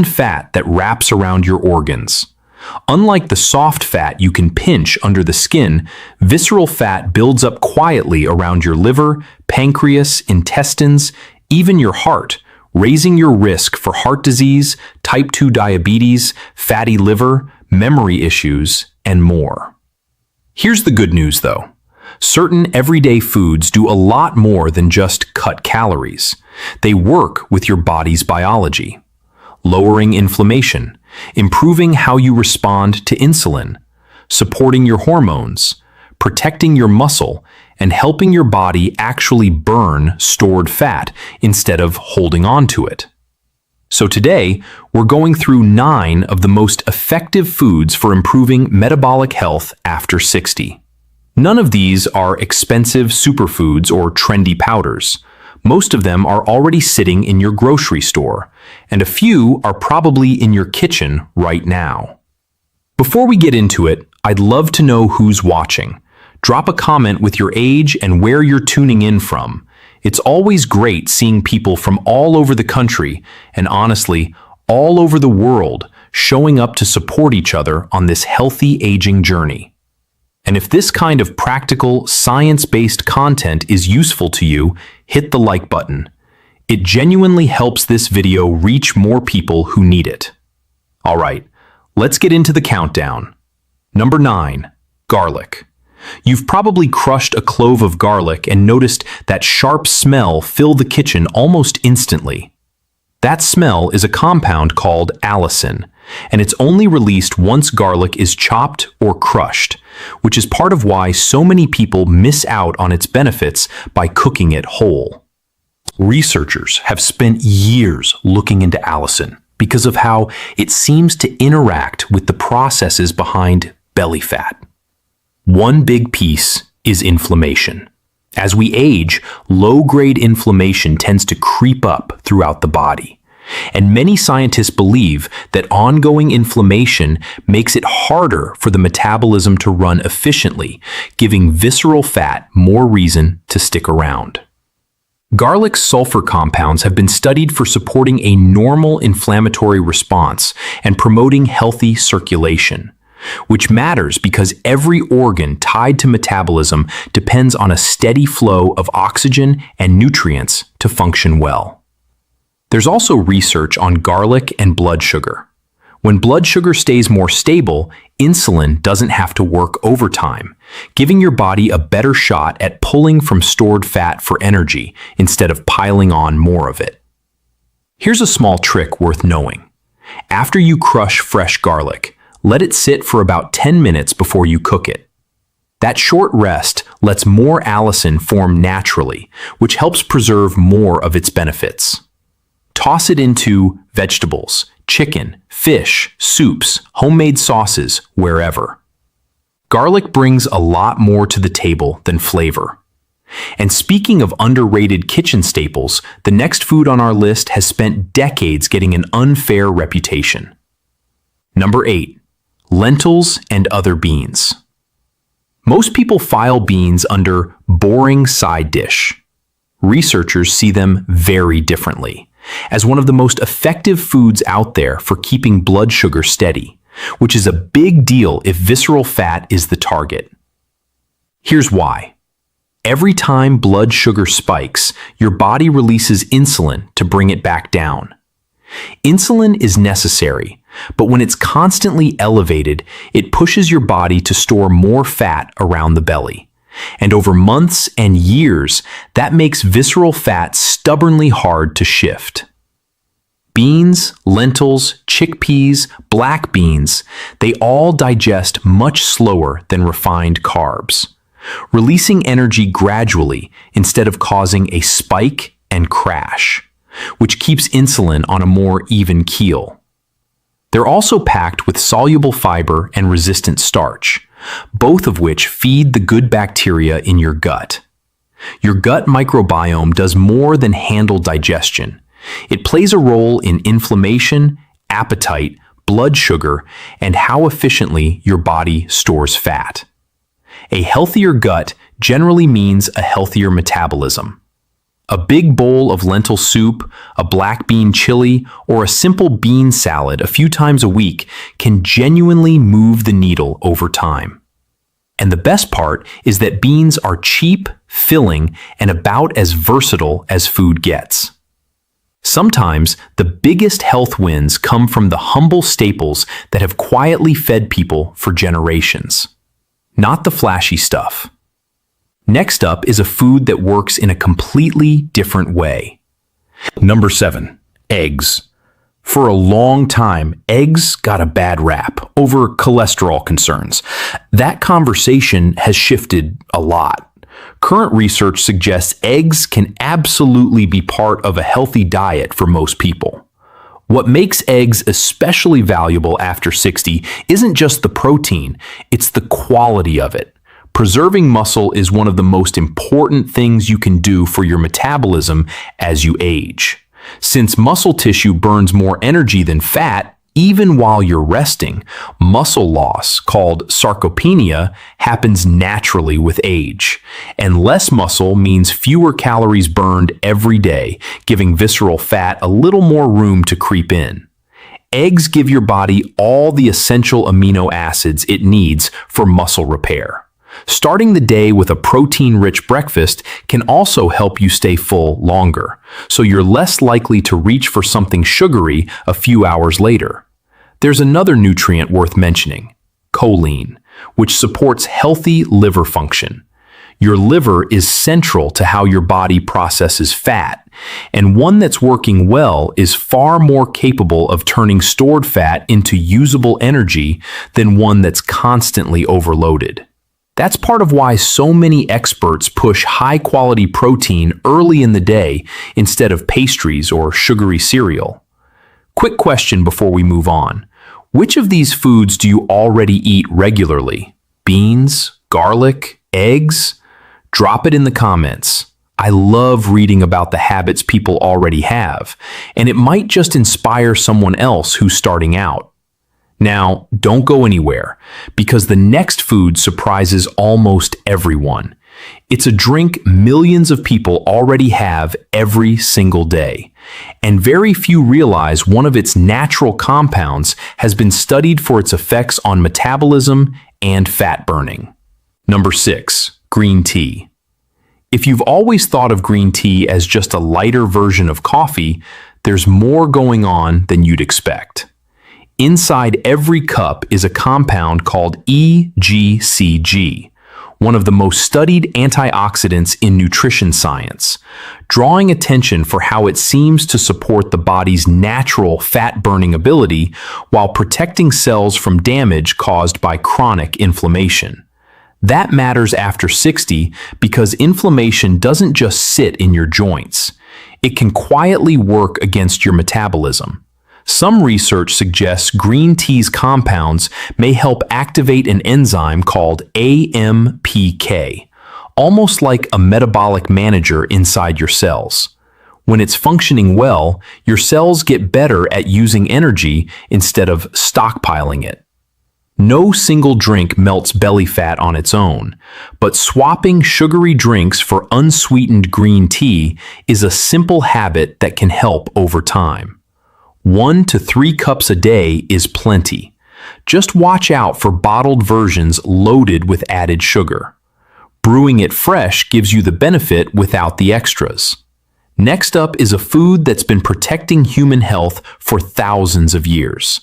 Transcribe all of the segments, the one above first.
fat that wraps around your organs. Unlike the soft fat you can pinch under the skin, visceral fat builds up quietly around your liver, pancreas, intestines, even your heart, raising your risk for heart disease, type 2 diabetes, fatty liver, memory issues, and more. Here's the good news though. Certain everyday foods do a lot more than just cut calories. They work with your body's biology, lowering inflammation, improving how you respond to insulin, supporting your hormones, protecting your muscle, and helping your body actually burn stored fat instead of holding on to it. So today, we're going through 9 of the most effective foods for improving metabolic health after 60. None of these are expensive superfoods or trendy powders. Most of them are already sitting in your grocery store, and a few are probably in your kitchen right now. Before we get into it, I'd love to know who's watching. Drop a comment with your age and where you're tuning in from. It's always great seeing people from all over the country, and honestly, all over the world, showing up to support each other on this healthy aging journey. And if this kind of practical, science-based content is useful to you, hit the like button. It genuinely helps this video reach more people who need it. All right, let's get into the countdown. Number 9, garlic. You've probably crushed a clove of garlic and noticed that sharp smell fill the kitchen almost instantly. That smell is a compound called allicin, and it's only released once garlic is chopped or crushed, which is part of why so many people miss out on its benefits by cooking it whole. Researchers have spent years looking into allicin because of how it seems to interact with the processes behind belly fat. One big piece is inflammation. As we age, low-grade inflammation tends to creep up throughout the body. And many scientists believe that ongoing inflammation makes it harder for the metabolism to run efficiently, giving visceral fat more reason to stick around. Garlic's sulfur compounds have been studied for supporting a normal inflammatory response and promoting healthy circulation, which matters because every organ tied to metabolism depends on a steady flow of oxygen and nutrients to function well. There's also research on garlic and blood sugar. When blood sugar stays more stable, insulin doesn't have to work overtime, giving your body a better shot at pulling from stored fat for energy instead of piling on more of it. Here's a small trick worth knowing. After you crush fresh garlic, let it sit for about 10 minutes before you cook it. That short rest lets more allicin form naturally, which helps preserve more of its benefits. Toss it into vegetables, chicken, fish, soups, homemade sauces, wherever. Garlic brings a lot more to the table than flavor. And speaking of underrated kitchen staples, the next food on our list has spent decades getting an unfair reputation. Number 8. Lentils and other beans. Most people file beans under boring side dish. Researchers see them very differently, as one of the most effective foods out there for keeping blood sugar steady, which is a big deal if visceral fat is the target. Here's why. Every time blood sugar spikes, your body releases insulin to bring it back down. Insulin is necessary, but when it's constantly elevated, it pushes your body to store more fat around the belly. And over months and years, that makes visceral fat stubbornly hard to shift. Beans, lentils, chickpeas, black beans, they all digest much slower than refined carbs, releasing energy gradually instead of causing a spike and crash, which keeps insulin on a more even keel. They're also packed with soluble fiber and resistant starch, both of which feed the good bacteria in your gut. Your gut microbiome does more than handle digestion. It plays a role in inflammation, appetite, blood sugar, and how efficiently your body stores fat. A healthier gut generally means a healthier metabolism. A big bowl of lentil soup, a black bean chili, or a simple bean salad a few times a week can genuinely move the needle over time. And the best part is that beans are cheap, filling, and about as versatile as food gets. Sometimes the biggest health wins come from the humble staples that have quietly fed people for generations. Not the flashy stuff. Next up is a food that works in a completely different way. Number 7, eggs. For a long time, eggs got a bad rap over cholesterol concerns. That conversation has shifted a lot. Current research suggests eggs can absolutely be part of a healthy diet for most people. What makes eggs especially valuable after 60 isn't just the protein, it's the quality of it. Preserving muscle is one of the most important things you can do for your metabolism as you age. Since muscle tissue burns more energy than fat, even while you're resting, muscle loss, called sarcopenia, happens naturally with age. And less muscle means fewer calories burned every day, giving visceral fat a little more room to creep in. Eggs give your body all the essential amino acids it needs for muscle repair. Starting the day with a protein-rich breakfast can also help you stay full longer, so you're less likely to reach for something sugary a few hours later. There's another nutrient worth mentioning, choline, which supports healthy liver function. Your liver is central to how your body processes fat, and one that's working well is far more capable of turning stored fat into usable energy than one that's constantly overloaded. That's part of why so many experts push high-quality protein early in the day instead of pastries or sugary cereal. Quick question before we move on. Which of these foods do you already eat regularly? Beans? Garlic? Eggs? Drop it in the comments. I love reading about the habits people already have, and it might just inspire someone else who's starting out. Now, don't go anywhere, because the next food surprises almost everyone. It's a drink millions of people already have every single day, and very few realize one of its natural compounds has been studied for its effects on metabolism and fat burning. Number 6, green tea. If you've always thought of green tea as just a lighter version of coffee, there's more going on than you'd expect. Inside every cup is a compound called EGCG, one of the most studied antioxidants in nutrition science, drawing attention for how it seems to support the body's natural fat-burning ability while protecting cells from damage caused by chronic inflammation. That matters after 60 because inflammation doesn't just sit in your joints. It can quietly work against your metabolism. Some research suggests green tea's compounds may help activate an enzyme called AMPK, almost like a metabolic manager inside your cells. When it's functioning well, your cells get better at using energy instead of stockpiling it. No single drink melts belly fat on its own, but swapping sugary drinks for unsweetened green tea is a simple habit that can help over time. 1 to 3 cups a day is plenty. Just watch out for bottled versions loaded with added sugar. Brewing it fresh gives you the benefit without the extras. Next up is a food that's been protecting human health for thousands of years.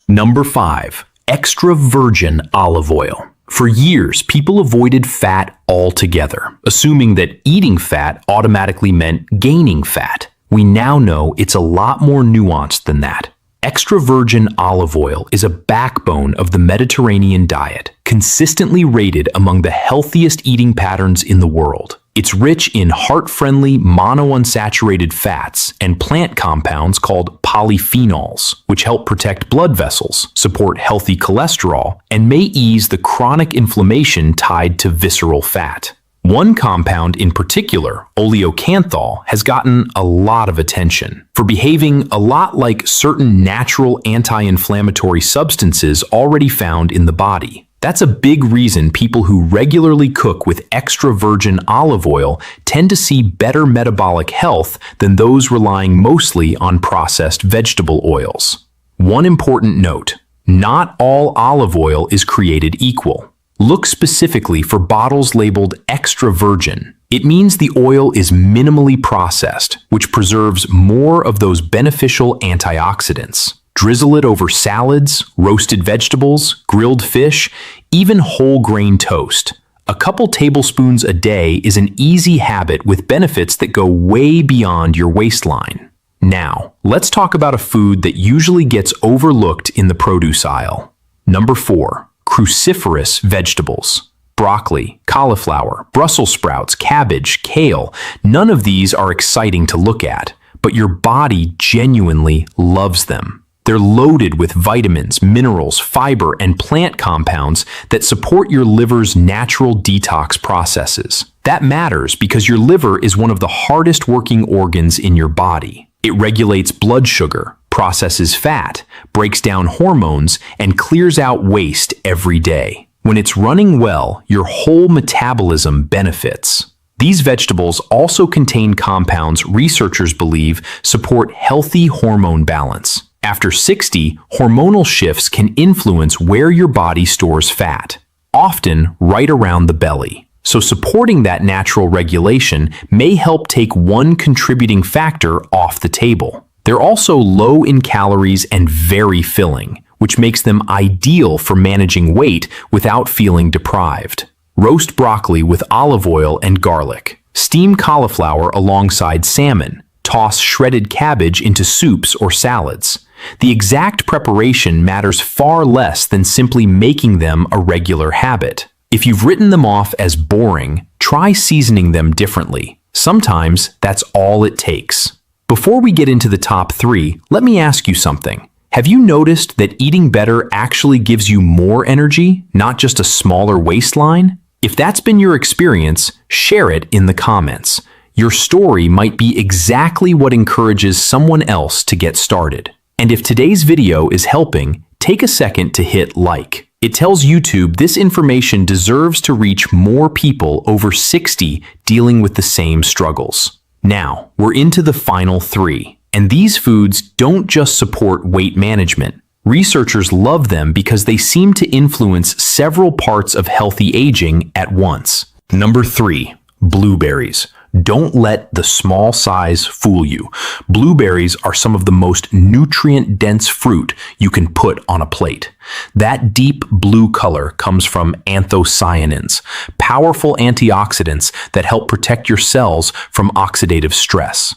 Number 5, extra virgin olive oil. For years, people avoided fat altogether, assuming that eating fat automatically meant gaining fat. We now know it's a lot more nuanced than that. Extra virgin olive oil is a backbone of the Mediterranean diet, consistently rated among the healthiest eating patterns in the world. It's rich in heart-friendly monounsaturated fats and plant compounds called polyphenols, which help protect blood vessels, support healthy cholesterol, and may ease the chronic inflammation tied to visceral fat. One compound in particular, oleocanthal, has gotten a lot of attention for behaving a lot like certain natural anti-inflammatory substances already found in the body. That's a big reason people who regularly cook with extra virgin olive oil tend to see better metabolic health than those relying mostly on processed vegetable oils. One important note: not all olive oil is created equal. Look specifically for bottles labeled extra virgin. It means the oil is minimally processed, which preserves more of those beneficial antioxidants. Drizzle it over salads, roasted vegetables, grilled fish, even whole grain toast. A couple tablespoons a day is an easy habit with benefits that go way beyond your waistline. Now, let's talk about a food that usually gets overlooked in the produce aisle. Number 4, cruciferous vegetables. Broccoli, cauliflower, Brussels sprouts, cabbage, kale. None of these are exciting to look at, but your body genuinely loves them. They're loaded with vitamins, minerals, fiber, and plant compounds that support your liver's natural detox processes. That matters because your liver is one of the hardest working organs in your body. It regulates blood sugar, processes fat, breaks down hormones, and clears out waste every day. When it's running well, your whole metabolism benefits. These vegetables also contain compounds researchers believe support healthy hormone balance. After 60, hormonal shifts can influence where your body stores fat, often right around the belly. So supporting that natural regulation may help take one contributing factor off the table. They're also low in calories and very filling, which makes them ideal for managing weight without feeling deprived. Roast broccoli with olive oil and garlic. Steam cauliflower alongside salmon. Toss shredded cabbage into soups or salads. The exact preparation matters far less than simply making them a regular habit. If you've written them off as boring, try seasoning them differently. Sometimes that's all it takes. Before we get into the top 3, let me ask you something. Have you noticed that eating better actually gives you more energy, not just a smaller waistline? If that's been your experience, share it in the comments. Your story might be exactly what encourages someone else to get started. And if today's video is helping, take a second to hit like. It tells YouTube this information deserves to reach more people over 60 dealing with the same struggles. Now, we're into the final 3. And these foods don't just support weight management. Researchers love them because they seem to influence several parts of healthy aging at once. Number 3, blueberries. Don't let the small size fool you. Blueberries are some of the most nutrient-dense fruit you can put on a plate. That deep blue color comes from anthocyanins, powerful antioxidants that help protect your cells from oxidative stress.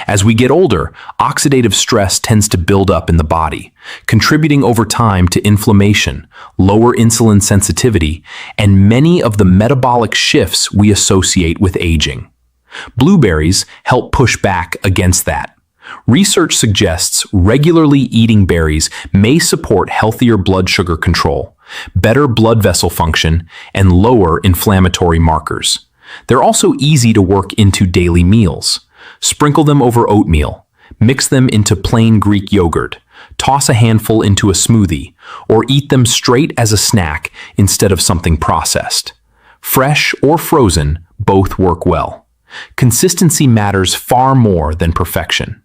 As we get older, oxidative stress tends to build up in the body, contributing over time to inflammation, lower insulin sensitivity, and many of the metabolic shifts we associate with aging. Blueberries help push back against that. Research suggests regularly eating berries may support healthier blood sugar control, better blood vessel function, and lower inflammatory markers. They're also easy to work into daily meals. Sprinkle them over oatmeal, mix them into plain Greek yogurt, toss a handful into a smoothie, or eat them straight as a snack instead of something processed. Fresh or frozen, both work well. Consistency matters far more than perfection.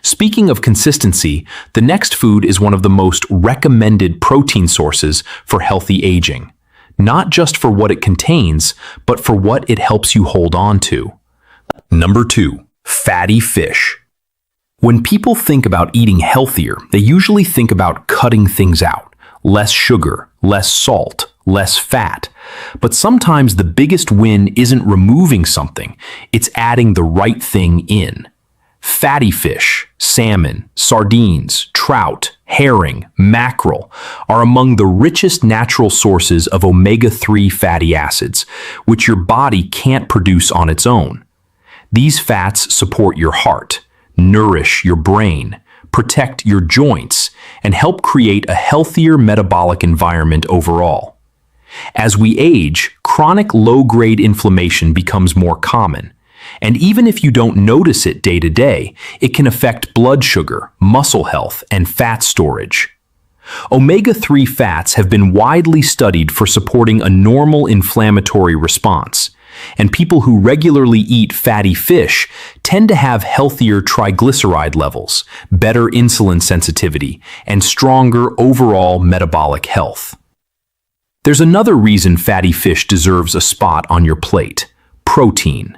Speaking of consistency, the next food is one of the most recommended protein sources for healthy aging, not just for what it contains, but for what it helps you hold on to. Number 2, fatty fish. When people think about eating healthier, they usually think about cutting things out. Less sugar, less salt, less fat. But sometimes the biggest win isn't removing something, it's adding the right thing in. Fatty fish, salmon, sardines, trout, herring, mackerel are among the richest natural sources of omega-3 fatty acids, which your body can't produce on its own. These fats support your heart, nourish your brain, protect your joints, and help create a healthier metabolic environment overall. As we age, chronic low-grade inflammation becomes more common, and even if you don't notice it day to day, it can affect blood sugar, muscle health, and fat storage. Omega-3 fats have been widely studied for supporting a normal inflammatory response, and people who regularly eat fatty fish tend to have healthier triglyceride levels, better insulin sensitivity, and stronger overall metabolic health. There's another reason fatty fish deserves a spot on your plate: protein.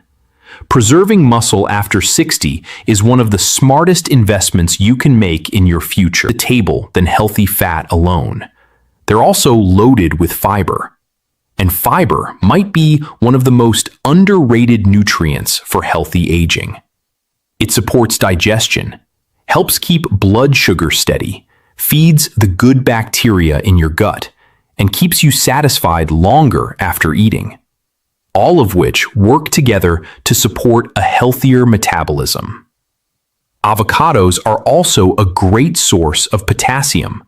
Preserving muscle after 60 is one of the smartest investments you can make in your future at the table than healthy fat alone. They're also loaded with fiber. And fiber might be one of the most underrated nutrients for healthy aging. It supports digestion, helps keep blood sugar steady, feeds the good bacteria in your gut, and keeps you satisfied longer after eating. All of which work together to support a healthier metabolism. Avocados are also a great source of potassium,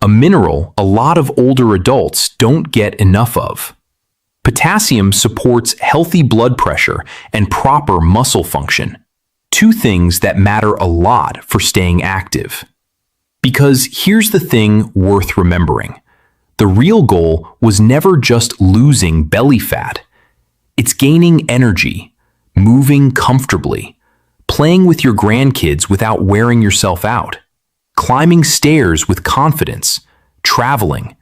a mineral a lot of older adults don't get enough of. Potassium supports healthy blood pressure and proper muscle function, two things that matter a lot for staying active. Because here's the thing worth remembering: the real goal was never just losing belly fat. It's gaining energy, moving comfortably, playing with your grandkids without wearing yourself out, climbing stairs with confidence, traveling,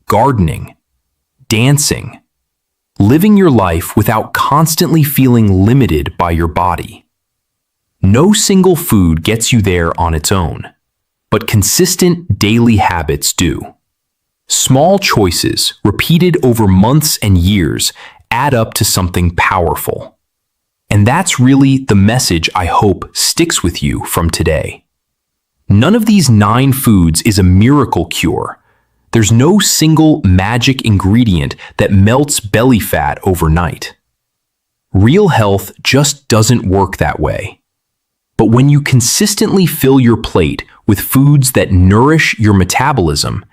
gardening, dancing, living your life without constantly feeling limited by your body. No single food gets you there on its own, but consistent daily habits do. Small choices, repeated over months and years, add up to something powerful. And that's really the message I hope sticks with you from today. None of these 9 foods is a miracle cure. There's no single magic ingredient that melts belly fat overnight. Real health just doesn't work that way. But when you consistently fill your plate with foods that nourish your metabolism,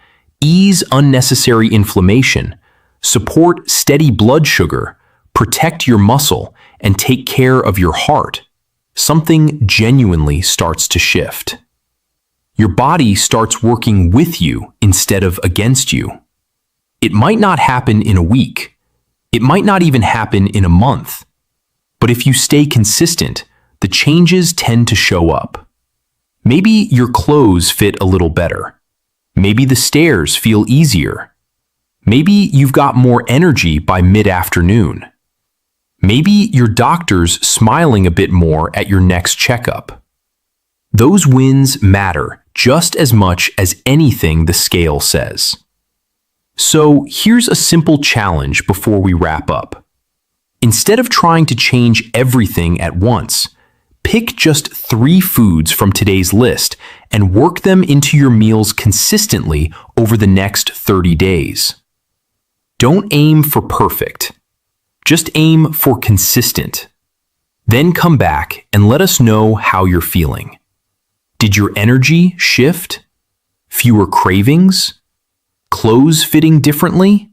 ease unnecessary inflammation, support steady blood sugar, protect your muscle, and take care of your heart, something genuinely starts to shift. Your body starts working with you instead of against you. It might not happen in a week. It might not even happen in a month. But if you stay consistent, the changes tend to show up. Maybe your clothes fit a little better. Maybe the stairs feel easier. Maybe you've got more energy by mid-afternoon. Maybe your doctor's smiling a bit more at your next checkup. Those wins matter just as much as anything the scale says. So here's a simple challenge before we wrap up. Instead of trying to change everything at once, pick just 3 foods from today's list and work them into your meals consistently over the next 30 days. Don't aim for perfect. Just aim for consistent. Then come back and let us know how you're feeling. Did your energy shift? Fewer cravings? Clothes fitting differently?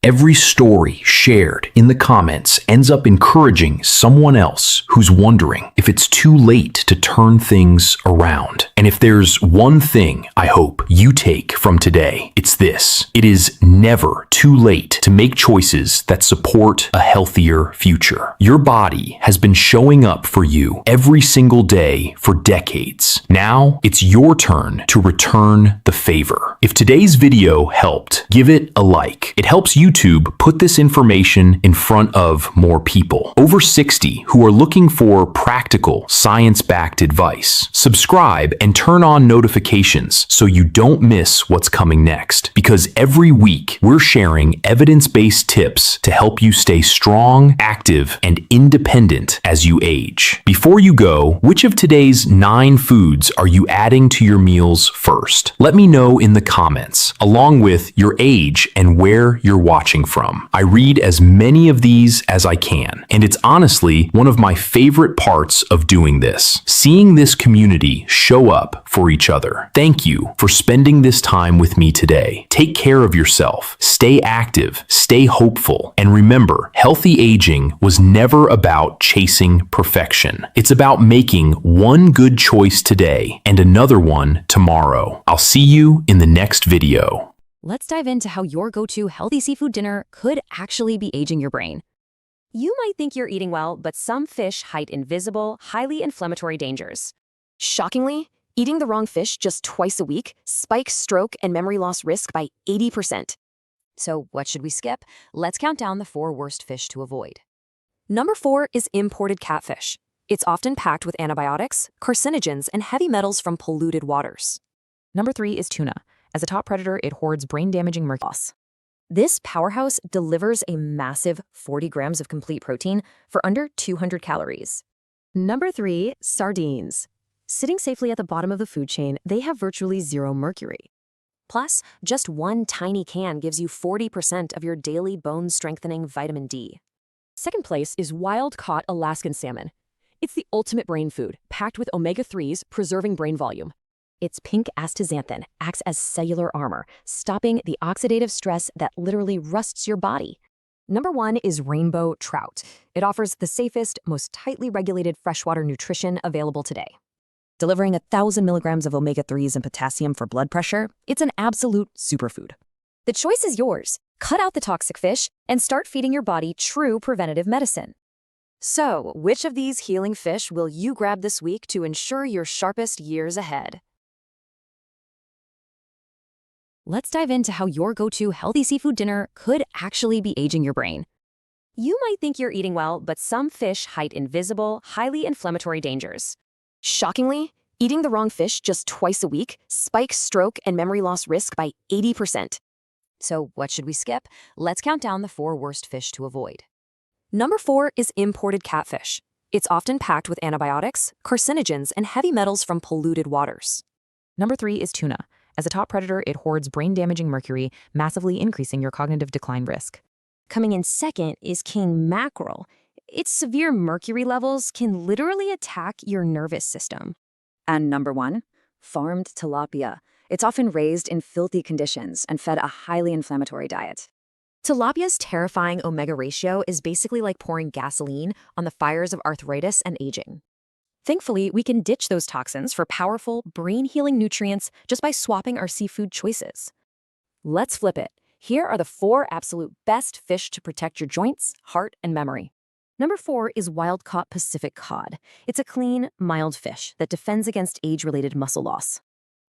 Every story shared in the comments ends up encouraging someone else who's wondering if it's too late to turn things around. And if there's one thing I hope you take from today, it's this: it is never too late to make choices that support a healthier future. Your body has been showing up for you every single day for decades. Now it's your turn to return the favor. If today's video helped, give it a like. It helps YouTube put this information in front of more people over 60 who are looking for practical, science-backed advice. Subscribe and turn on notifications so you don't miss what's coming next, because every week we're sharing evidence-based tips to help you stay strong, active, and independent as you age. Before you go, which of today's 9 foods are you adding to your meals first? Let me know in the comments, along with your age and where you're watching watching from. I read as many of these as I can, and it's honestly one of my favorite parts of doing this. Seeing this community show up for each other. Thank you for spending this time with me today. Take care of yourself, stay active, stay hopeful, and remember, healthy aging was never about chasing perfection. It's about making one good choice today and another one tomorrow. I'll see you in the next video. Let's dive into how your go-to healthy seafood dinner could actually be aging your brain. You might think you're eating well, but some fish hide invisible, highly inflammatory dangers. Shockingly, eating the wrong fish just twice a week spikes stroke and memory loss risk by 80%. So what should we skip? Let's count down the 4 worst fish to avoid. Number 4 is imported catfish. It's often packed with antibiotics, carcinogens, and heavy metals from polluted waters. Number 3 is tuna. As a top predator, it hoards brain-damaging mercury. This powerhouse delivers a massive 40 grams of complete protein for under 200 calories. Number 3, sardines. Sitting safely at the bottom of the food chain, they have virtually zero mercury. Plus, just one tiny can gives you 40% of your daily bone-strengthening vitamin D. Second place is wild-caught Alaskan salmon. It's the ultimate brain food, packed with omega-3s, preserving brain volume. Its pink astaxanthin acts as cellular armor, stopping the oxidative stress that literally rusts your body. Number 1 is rainbow trout. It offers the safest, most tightly regulated freshwater nutrition available today. Delivering 1,000 milligrams of omega-3s and potassium for blood pressure, it's an absolute superfood. The choice is yours. Cut out the toxic fish and start feeding your body true preventative medicine. So, which of these healing fish will you grab this week to ensure your sharpest years ahead? Let's dive into how your go-to healthy seafood dinner could actually be aging your brain. You might think you're eating well, but some fish hide invisible, highly inflammatory dangers. Shockingly, eating the wrong fish just twice a week spikes stroke and memory loss risk by 80%. So what should we skip? Let's count down the 4 worst fish to avoid. Number 4 is imported catfish. It's often packed with antibiotics, carcinogens, and heavy metals from polluted waters. Number 3 is tuna. As a top predator, it hoards brain-damaging mercury, massively increasing your cognitive decline risk. Coming in second is king mackerel. Its severe mercury levels can literally attack your nervous system. And number 1, farmed tilapia. It's often raised in filthy conditions and fed a highly inflammatory diet. Tilapia's terrifying omega ratio is basically like pouring gasoline on the fires of arthritis and aging. Thankfully, we can ditch those toxins for powerful, brain-healing nutrients just by swapping our seafood choices. Let's flip it. Here are the 4 absolute best fish to protect your joints, heart, and memory. Number 4 is wild-caught Pacific cod. It's a clean, mild fish that defends against age-related muscle loss.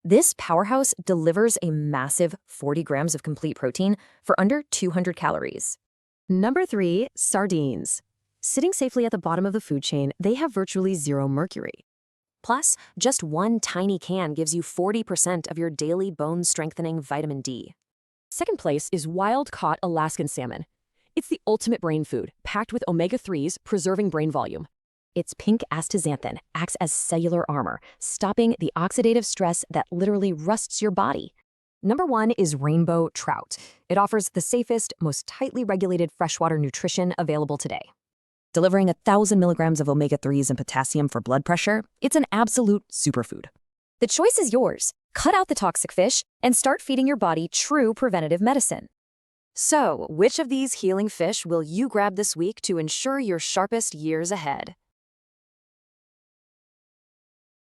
This powerhouse delivers a massive 40 grams of complete protein for under 200 calories. Number 3, sardines. Sitting safely at the bottom of the food chain, they have virtually zero mercury. Plus, just one tiny can gives you 40% of your daily bone-strengthening vitamin D. Second place is wild-caught Alaskan salmon. It's the ultimate brain food, packed with omega-3s, preserving brain volume. Its pink astaxanthin acts as cellular armor, stopping the oxidative stress that literally rusts your body. Number 1 is rainbow trout. It offers the safest, most tightly regulated freshwater nutrition available today. Delivering 1,000 milligrams of omega-3s and potassium for blood pressure, it's an absolute superfood. The choice is yours. Cut out the toxic fish and start feeding your body true preventative medicine. So, which of these healing fish will you grab this week to ensure your sharpest years ahead?